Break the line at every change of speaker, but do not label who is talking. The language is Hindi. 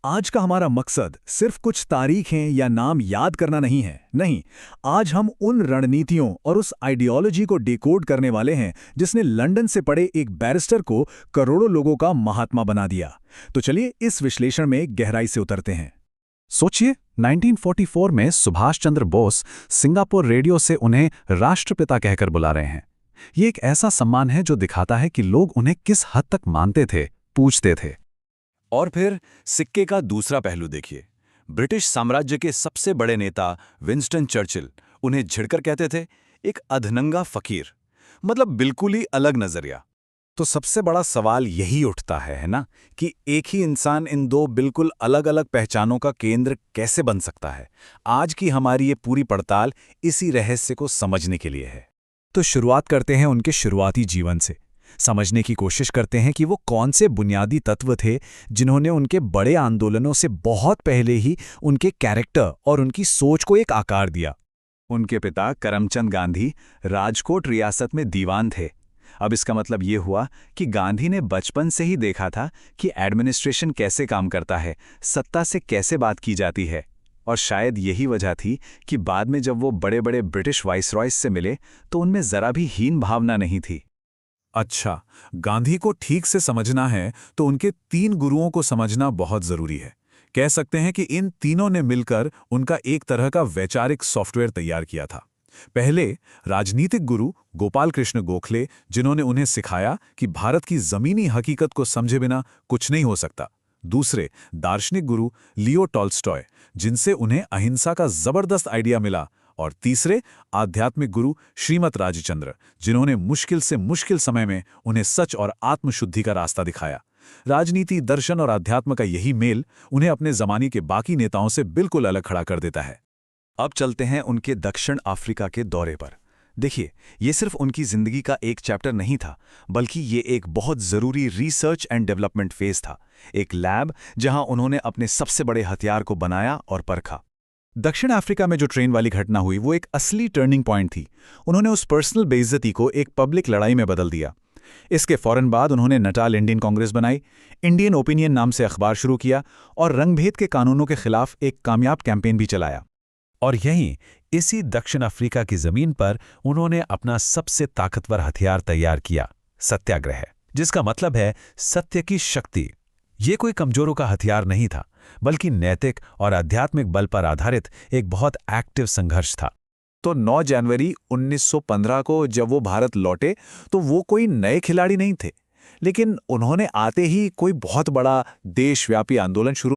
आज का हमारा मकसद सिर्फ कुछ तारीखें या नाम याद करना नहीं है। नहीं, आज हम उन रणनीतियों और उस आइडियोलॉजी को डिकोड करने वाले हैं जिसने लंदन से पढ़े एक बैरिस्टर को करोड़ों लोगों का महात्मा बना दिया। तो चलिए इस विश्लेषण में गहराई से उतरते हैं।
सोचिए, 1944 में सुभाष चंद्र बोस सिंगापुर रेडियो से उन्हें राष्ट्रपिता कहकर बुला रहे हैं। ये एक ऐसा सम्मान है जो दिखाता है कि लोग उन्हें किस हद तक मानते थे, पूछते थे।
और फिर सिक्के का दूसरा पहलू देखिए। ब्रिटिश साम्राज्य के सबसे बड़े नेता विंस्टन चर्चिल उन्हें झिड़कर कहते थे, एक अधनंगा फकीर। मतलब बिल्कुल ही अलग नजरिया। तो सबसे बड़ा सवाल यही उठता है ना, कि एक ही इंसान इन दो बिल्कुल अलग अलग पहचानों का केंद्र कैसे बन सकता है। आज की हमारी ये पूरी पड़ताल इसी रहस्य को समझने के लिए है।
तो शुरुआत करते हैं उनके शुरुआती जीवन से। समझने की कोशिश करते हैं कि वो कौन से बुनियादी तत्व थे जिन्होंने उनके बड़े आंदोलनों से बहुत पहले ही उनके कैरेक्टर और उनकी सोच को एक आकार दिया।
उनके पिता करमचंद गांधी राजकोट रियासत में दीवान थे। अब इसका मतलब ये हुआ कि गांधी ने बचपन से ही देखा था कि एडमिनिस्ट्रेशन कैसे काम करता है, सत्ता से कैसे बात की जाती है। और शायद यही वजह थी कि बाद में जब वो बड़े बड़े ब्रिटिश वाइसरॉयज से मिले तो उनमें जरा भी हीन भावना नहीं थी।
अच्छा, गांधी को ठीक से समझना है तो उनके 3 गुरुओं को समझना बहुत जरूरी है। कह सकते हैं कि इन तीनों ने मिलकर उनका एक तरह का वैचारिक सॉफ्टवेयर तैयार किया था। पहले राजनीतिक गुरु गोपाल कृष्ण गोखले, जिन्होंने उन्हें सिखाया कि भारत की जमीनी हकीकत को समझे बिना कुछ नहीं हो सकता। दूसरे दार्शनिक गुरु लियो टॉल्स्टॉय, जिनसे उन्हें अहिंसा का जबरदस्त आइडिया मिला। और तीसरे आध्यात्मिक गुरु श्रीमत राजचंद्र, जिन्होंने मुश्किल से मुश्किल समय में उन्हें सच और आत्मशुद्धि का रास्ता दिखाया। राजनीति, दर्शन और अध्यात्म का यही मेल उन्हें अपने जमाने के बाकी नेताओं से बिल्कुल अलग खड़ा कर देता है।
अब चलते हैं उनके दक्षिण अफ्रीका के दौरे पर। देखिए, ये सिर्फ उनकी जिंदगी का एक चैप्टर नहीं था, बल्कि ये एक बहुत जरूरी रिसर्च एंड डेवलपमेंट फेज था। एक लैब जहां उन्होंने अपने सबसे बड़े हथियार को बनाया और परखा। दक्षिण अफ्रीका में जो ट्रेन वाली घटना हुई वो एक असली टर्निंग पॉइंट थी। उन्होंने उस पर्सनल बेइज्जती को एक पब्लिक लड़ाई में बदल दिया। इसके फौरन बाद उन्होंने नटाल इंडियन कांग्रेस बनाई, इंडियन ओपिनियन नाम से अखबार शुरू किया और रंगभेद के कानूनों के खिलाफ एक कामयाब कैंपेन भी चलाया।
और यहीं इसी दक्षिण अफ्रीका की जमीन पर उन्होंने अपना सबसे ताकतवर हथियार तैयार किया, सत्याग्रह, जिसका मतलब है सत्य की शक्ति। ये कोई कमजोरों का हथियार नहीं था, बल्कि नैतिक और आध्यात्मिक बल पर आधारित एक बहुत एक्टिव संघर्ष था।
तो 9 जनवरी 1915 को जब वो भारत लौटे तो वो कोई नए खिलाड़ी नहीं थे, लेकिन उन्होंने आते ही कोई बहुत बड़ा देशव्यापी आंदोलन शुरू